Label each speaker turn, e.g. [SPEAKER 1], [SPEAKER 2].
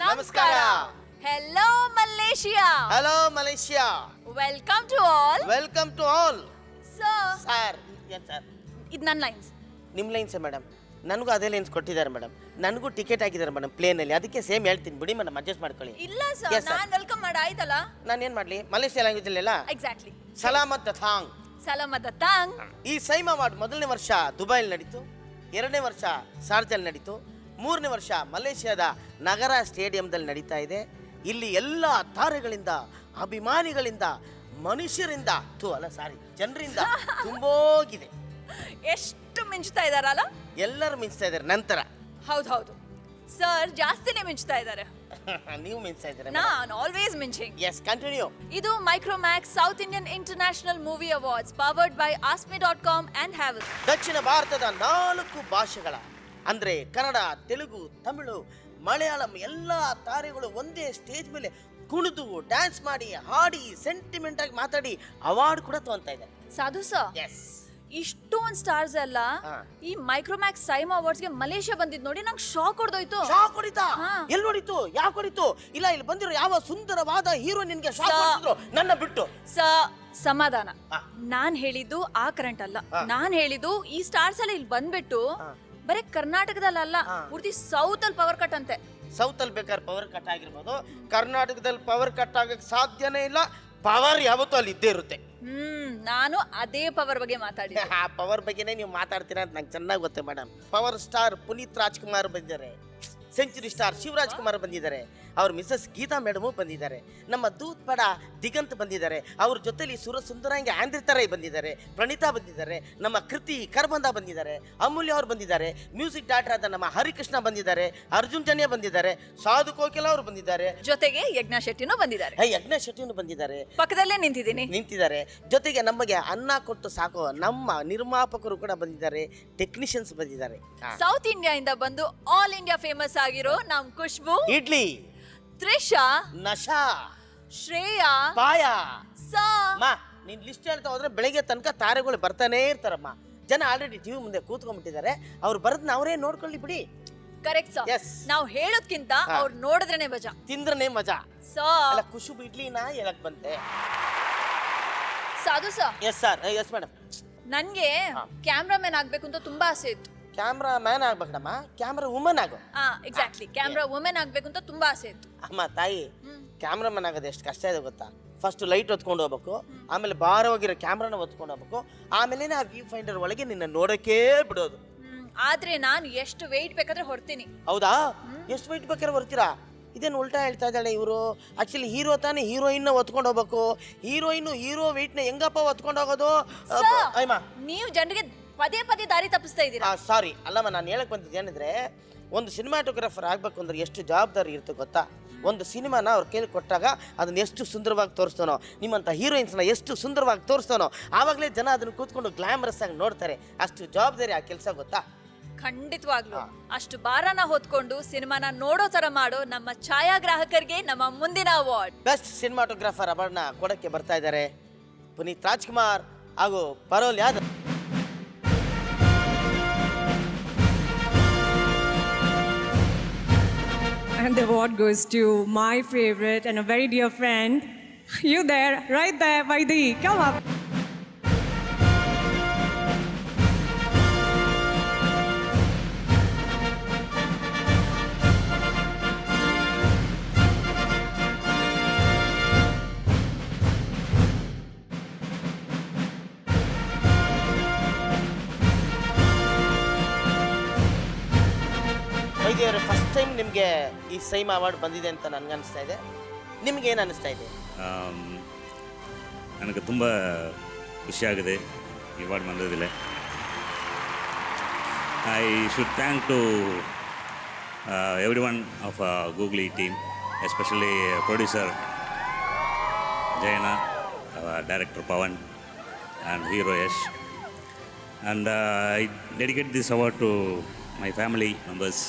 [SPEAKER 1] ನಮಸ್ಕಾರ.
[SPEAKER 2] Hello Malaysia.
[SPEAKER 1] Hello Malaysia.
[SPEAKER 2] Welcome to all.
[SPEAKER 1] Welcome to all.
[SPEAKER 2] Sir
[SPEAKER 1] ಏನು sir?
[SPEAKER 2] ಇದು ನನ್ನ ಲೈನ್ಸ್.
[SPEAKER 1] ನಿಮ್ಮ ಲೈನ್ಸ್ ಮೇಡಮ್. ನನಗೂ ಅದೇ ಲೈನ್ಸ್ ಕೊಟ್ಟಿದ್ದಾರೆ ಮೇಡಮ್. ನನಗೂ ಟಿಕೆಟ್ ಹಾಕಿದ್ದಾರೆ ಮೇಡಮ್ ಪ್ಲೇನಲ್ಲಿ. ಅದಕ್ಕೆ ಸೇಮ್ ಹೇಳ್ತೀನಿ ಬಿಡಿ ಮೇಡಮ್, ಅಡ್ಜಸ್ಟ್ ಮಾಡ್ಕೊಳ್ಳಿ.
[SPEAKER 2] ಇಲ್ಲ ಸರ್,
[SPEAKER 1] Yes, sir.
[SPEAKER 2] ನಾನು ವೆಲ್ಕಮ್ ಮಾಡಿ ಆಯ್ತಲ್ಲ.
[SPEAKER 1] ನಾನು ಏನು ಮಾಡಲಿ? ಮಲೇಷಿಯಾ ಲ್ಯಾಂಗ್ವೇಜಲ್ಲೆಲ್ಲ
[SPEAKER 2] ಎಕ್ಸಾಕ್ಟ್ಲಿ.
[SPEAKER 1] ಸಲಾಮತ್ ಥಾಂಗ್.
[SPEAKER 2] ಸಲಾಮತ್ ತಾಂಗ್.
[SPEAKER 1] ಈ ಸೈಮ್ ಅವಾರ್ಡ್ ಮೊದಲನೇ ವರ್ಷ ದುಬೈಲಿ ನಡೀತು, ಎರಡನೇ ವರ್ಷ ಶಾರ್ಜಲ್ಲಿ ನಡೀತು, ಮೂರನೇ ವರ್ಷ ಮಲೇಷಿಯಾದ ನಗರ ಸ್ಟೇಡಿಯಂದಲ್ಲಿ ನಡೀತಾ ಇದೆ. ಇಲ್ಲಿ ಎಲ್ಲ ತಾರೆಗಳಿಂದ, ಅಭಿಮಾನಿಗಳಿಂದ, ಮನುಷ್ಯರಿಂದ ಜನರಿಂದ ತುಂಬೋಗಿದೆ.
[SPEAKER 2] ಎಷ್ಟು ಮಿಂಚ್ತಾ ಇದಾರಲ್ಲ.
[SPEAKER 1] ಎಲ್ಲರೂ ಮಿಂಚ್ತಾ ಇದ್ದಾರೆ. ನಂತರ
[SPEAKER 2] ಹೌದು ಸರ್, ಜಾಸ್ತಿನೇ ಮಿಂಚ್ತಾ ಇದ್ದಾರೆ.
[SPEAKER 1] ನೀವು ಮಿಂಚ್ತಾ ಇದ್ದೀರಾ?
[SPEAKER 2] ನಾನು ಆಲ್ವೇಸ್ ಮಿಂಚಿಂಗ್.
[SPEAKER 1] Yes, continue.
[SPEAKER 2] ಇದು Micromax South Indian International movie awards powered by asmi.com and Havel.
[SPEAKER 1] ದಕ್ಷಿಣ ಭಾರತದ 4 ಭಾಷೆಗಳ ಅಂದ್ರೆ ಕನ್ನಡ, ತೆಲುಗು, ತಮಿಳು, ಮಲಯಾಳಂ ಎಲ್ಲ ತಾರೆಗಳು ಒಂದೇ ಸ್ಟೇಜ್ ಮೇಲೆ ಕುಣಿದು ಡ್ಯಾನ್ಸ್ ಮಾಡಿ ಹಾಡಿ ಸೆಂಟಿಮೆಂಟ್ ಆಗಿ ಮಾತಾಡಿ ಅವಾರ್ಡ್ ಕೂಡ ತಗೊಂತಾ ಇದೆ.
[SPEAKER 2] ಸಾಧು ಸರ್,
[SPEAKER 1] ಎಸ್,
[SPEAKER 2] ಇಷ್ಟೊಂದು ಸ್ಟಾರ್ಸ್ ಎಲ್ಲ ಈ ಮೈಕ್ರೋಮ್ಯಾಕ್ಸ್ ಸೈಮ್ ಅವಾರ್ಡ್ಸ್ ಗೆ ಮಲೇಷಿಯಾ ಬಂದಿದ್ ನೋಡಿ ನಂಗೆ ಶಾಕ್ ಹೊಡೆದೋಯ್ತು.
[SPEAKER 1] ಶಾಕ್ ಹೊಡಿತಾ? ಎಲ್ಲಿ ಹೊಡಿತು? ಯಾಕೆ ಹೊಡಿತು? ಇಲ್ಲ, ಇಲ್ಲಿ ಬಂದಿರೋ ಯಾವ ಸುಂದರವಾದ ಹೀರೋ ನಿನ್ಗೆ ಶಾಕ್ ಹೊಡಿಸಿದ್ರು ನನ್ನ ಬಿಟ್ಟು?
[SPEAKER 2] ಸಮಾಧಾನ. ನಾನ್ ಹೇಳಿದ್ದು ಆ ಕರೆಂಟ್ ಅಲ್ಲ. ನಾನ್ ಹೇಳಿದ್ದು ಈ ಸ್ಟಾರ್ಸ್ ಎಲ್ಲ ಇಲ್ಲಿ ಬಂದ್ಬಿಟ್ಟು ಬರೀ ಕರ್ನಾಟಕದಲ್ಲ, ಪೂರ್ತಿ ಸೌತ್ ಅಲ್ಲಿ ಪವರ್ ಕಟ್ ಅಂತೆ.
[SPEAKER 1] ಸೌತ್ ಅಲ್ಲಿ ಬೇಕಾದ್ರೆ ಪವರ್ ಕಟ್ ಆಗಿರ್ಬೋದು, ಕರ್ನಾಟಕದಲ್ಲಿ ಪವರ್ ಕಟ್ ಆಗಕ್ಕೆ ಸಾಧ್ಯನೇ ಇಲ್ಲ. ಪವರ್ ಯಾವತ್ತೂ ಅಲ್ಲಿ ಇದ್ದೇ ಇರುತ್ತೆ.
[SPEAKER 2] ನಾನು ಅದೇ ಪವರ್ ಬಗ್ಗೆ ಮಾತಾಡಿ.
[SPEAKER 1] ಆ ಪವರ್ ಬಗ್ಗೆನೇ ನೀವು ಮಾತಾಡ್ತೀರಾ ಅಂತ ನಂಗೆ ಚೆನ್ನಾಗಿ ಗೊತ್ತೆ madam. Power star Puneeth Rajkumar ಬಂದಿದ್ದಾರೆ, ಸೆಂಚುರಿ ಸ್ಟಾರ್ ಶಿವರಾಜ್ ಕುಮಾರ್ ಬಂದಿದ್ದಾರೆ, ಅವ್ರ ಮಿಸಸ್ ಗೀತಾ ಮೇಡಮು ಬಂದಿದ್ದಾರೆ, ನಮ್ಮ ದೂತ್ ಪಡ ದಿಗಂತ್ ಬಂದಿದ್ದಾರೆ, ಅವ್ರ ಜೊತೆಲಿ ಸುಂದರಂಗಿ ಆಂದ್ರಿತರೈ ಬಂದಿದ್ದಾರೆ, ಪ್ರಣೀತಾ ಬಂದಿದ್ದಾರೆ, ನಮ್ಮ ಕೃತಿ ಕರ್ಬಂದ ಬಂದಿದ್ದಾರೆ, ಅಮೂಲ್ಯ ಅವ್ರು ಬಂದಿದ್ದಾರೆ, ಮ್ಯೂಸಿಕ್ ಡೈರೆಕ್ಟರ್ ಆದ ನಮ್ಮ ಹರಿಕೃಷ್ಣ ಬಂದಿದ್ದಾರೆ, ಅರ್ಜುನ್ ಜನ್ಯ ಬಂದಿದ್ದಾರೆ, ಸಾಧು ಕೋಕಿಲ ಅವರು ಬಂದಿದ್ದಾರೆ,
[SPEAKER 2] ಜೊತೆಗೆ ಯಜ್ಞ ಶೆಟ್ಟಿನೂ ಬಂದಿದ್ದಾರೆ,
[SPEAKER 1] ಯಜ್ಞ ಶೆಟ್ಟಿನೂ ಬಂದಿದ್ದಾರೆ,
[SPEAKER 2] ಪಕ್ಕದಲ್ಲೇ ನಿಂತಿದ್ದಾರೆ.
[SPEAKER 1] ಜೊತೆಗೆ ನಮಗೆ ಅನ್ನ ಕೊಟ್ಟು ಸಾಕೋ ನಮ್ಮ ನಿರ್ಮಾಪಕರು ಕೂಡ ಬಂದಿದ್ದಾರೆ, ಟೆಕ್ನಿಷಿಯನ್ಸ್ ಬಂದಿದ್ದಾರೆ.
[SPEAKER 2] ಸೌತ್ ಇಂಡಿಯಾ ಇಂದ ಬಂದು ಆಲ್ ಇಂಡಿಯಾ ಫೇಮಸ್ ಆಗಿರೋ ನಮ್ ಖುಷ್ಬು,
[SPEAKER 1] ಇಡ್ಲಿ,
[SPEAKER 2] ತ್ರಿಷಾ,
[SPEAKER 1] ನಶಾ,
[SPEAKER 2] ಶ್ರೇಯಾ,
[SPEAKER 1] ಪಾಯ.
[SPEAKER 2] ಮಾ
[SPEAKER 1] ನೀನ್ ಲಿಸ್ಟ್ ಹೇಳ್ತಾ ಹೋದ್ರೆ ಬೆಳಿಗ್ಗೆ ತನಕ ತಾರೆಗಳು ಬರ್ತಾನೆ ಇರ್ತಾರಮ್ಮ. ಜನ ಆಲ್ರೆಡಿ ಟಿವಿ ಮುಂದೆ ಕೂತ್ಕೊಂಡ್ಬಿಟ್ಟಿದ್ದಾರೆ. ಅವ್ರು ಬರೋದನ್ನ ಅವರೇ ನೋಡ್ಕೊಳ್ಳಿ ಬಿಡಿ.
[SPEAKER 2] Correct sir.
[SPEAKER 1] Yes.
[SPEAKER 2] ನಾವು ಹೇಳೋದ್ಕಿಂತ ಅವ್ರು ನೋಡಿದ್ರೇನೆ ಮಜಾ,
[SPEAKER 1] ತಿಂದ್ರನೇ ಮಜಾ.
[SPEAKER 2] ಸರ್
[SPEAKER 1] ಖುಷಿ ಇಡ್ಲಿನ ಹೇಳಕ್ ಬಂತೆ.
[SPEAKER 2] ಸಾಧು sir.
[SPEAKER 1] Yes sir. Yes madam.
[SPEAKER 2] ನನ್ಗೆ ಕ್ಯಾಮ್ರಾಮನ್ ಆಗ್ಬೇಕು ಅಂತ ತುಂಬಾ ಆಸೆ ಇತ್ತು.
[SPEAKER 1] ಕ್ಯಾಮ್ರಾ ಮ್ಯಾನ್ ಆಗ್ಬೇಕಮ್ಮ, ಕ್ಯಾಮ್ರಾ ವುಮನ್ ಆಗು.
[SPEAKER 2] ಎಕ್ಸಾಕ್ಟ್ಲಿ, ಕ್ಯಾಮ್ರಾ ವುಮೆನ್ ಆಗ್ಬೇಕು ಅಂತ ತುಂಬಾ ಆಸೆ ಇತ್ತು.
[SPEAKER 1] ಅಮ್ಮ ತಾಯಿ, ಕ್ಯಾಮ್ರಾ ಮ್ಯಾನ್ ಆಗೋದು ಎಷ್ಟು ಕಷ್ಟ ಇದೆ ಗೊತ್ತಾ? ಫಸ್ಟ್ ಲೈಟ್ ಹೊತ್ಕೊಂಡು ಹೋಗ್ಬೇಕು, ಆಮೇಲೆ ಭಾರವಾಗಿರೋ ಕ್ಯಾಮ್ರಾನ ಹೊತ್ಕೊಂಡು ಹೋಗ್ಬೇಕು, ಆಮೇಲೆ ಆ ವ್ಯೂ ಫೈಂಡರ್ ಒಳಗೆ ನಿನ್ನ ನೋಡೋಕೆ ಬಿಡೋದು.
[SPEAKER 2] ಆದ್ರೆ ನಾನು ಎಷ್ಟು ವೆಯ್ಟ್ ಬೇಕಾದ್ರೆ ಹೊರ್ತೀನಿ.
[SPEAKER 1] ಹೌದಾ? ಎಷ್ಟು ವೆಯ್ಟ್ ಬೇಕಾದ್ರೆ ಬರ್ತೀರಾ? ಇದೇನು ಉಲ್ಟಾ ಹೇಳ್ತಾ ಇದ್ದಾಳೆ ಇವರು. ಆಕ್ಚುಲಿ ಹೀರೋ ತಾನೇ ಹೀರೋಯಿನ್ ಹೊತ್ಕೊಂಡು ಹೋಗ್ಬೇಕು. ಹೀರೋ ವೆಯ್ಟ್ ನ ಹೆಂಗಪ್ಪ ಹೊತ್ಕೊಂಡು ಹೋಗೋದು?
[SPEAKER 2] ನೀವು ಜನರಿಗೆ ಪದೇ ಪದೇ ದಾರಿ ತಪ್ಪಿಸ್ತಾ ಇದ್ದೀರಾ.
[SPEAKER 1] ಸಾರಿ ಅಲ್ಲಮ್ಮ, ನಾನು ಹೇಳಕ್ ಬಂದಿದ್ದೆ ಏನಿದ್ರೆ, ಒಂದು ಸಿನಿಮಾಟೋಗ್ರಾಫರ್ ಆಗ್ಬೇಕು ಅಂದ್ರೆ ಎಷ್ಟು ಜವಾಬ್ದಾರಿ ಇರುತ್ತೆ ಗೊತ್ತಾ? ಒಂದು ಸಿನಿಮಾನ ಅವ್ರ ಕೈಲಿ ಕೊಟ್ಟಾಗ ಅದನ್ನ ಎಷ್ಟು ಸುಂದರವಾಗಿ ತೋರಿಸ್ತಾನೋ, ನಿಮ್ಮಂಥ ಹೀರೋಯಿನ್ಸ್ನ ಎಷ್ಟು ಸುಂದರವಾಗಿ ತೋರಿಸ್ತಾನೋ, ಆವಾಗಲೇ ಜನ ಅದನ್ನು ಕೂತ್ಕೊಂಡು ಗ್ಲಾಮರಸ್ ಆಗಿ ನೋಡ್ತಾರೆ. ಅಷ್ಟು ಜವಾಬ್ದಾರಿ ಆ ಕೆಲಸ ಗೊತ್ತಾ?
[SPEAKER 2] ಖಂಡಿತವಾಗ್ಲು. ಅಷ್ಟು ಭಾರನ ಹೊತ್ಕೊಂಡು ಸಿನಿಮಾನ ನೋಡೋ ತರ ಮಾಡೋ ನಮ್ಮ ಛಾಯಾಗ್ರಾಹಕರಿಗೆ ನಮ್ಮ ಮುಂದಿನ ಅವಾರ್ಡ್
[SPEAKER 1] ಬೆಸ್ಟ್ ಸಿನಿಮಾಟೋಗ್ರಾಫರ್ ಅವಾರ್ಡ್ನ ಕೊಡಕ್ಕೆ ಬರ್ತಾ ಇದ್ದಾರೆ ಪುನೀತ್ ರಾಜ್ಕುಮಾರ್ ಹಾಗೂ parole Yadav.
[SPEAKER 3] And the award goes to my favorite and a very dear friend. You there, right there, Vaidi. Come up.
[SPEAKER 1] First time ನಿಮಗೆ ಈ ಸೈಮ್ ಅವಾರ್ಡ್ ಬಂದಿದೆ ಅಂತ ನನಗೆ ಅನಿಸ್ತಾ ಇದೆ. ನಿಮ್ಗೆ ಏನು ಅನಿಸ್ತಾ ಇದೆ?
[SPEAKER 4] ನನಗೆ ತುಂಬ ಖುಷಿಯಾಗಿದೆ ಈ ಅವಾರ್ಡ್ ಬಂದಿದ್ದಿಲ್ಲ. I should thank to every one of Googly team, especially producer Jayanna, director Pavan and hero Yash. And I dedicate this award to my family members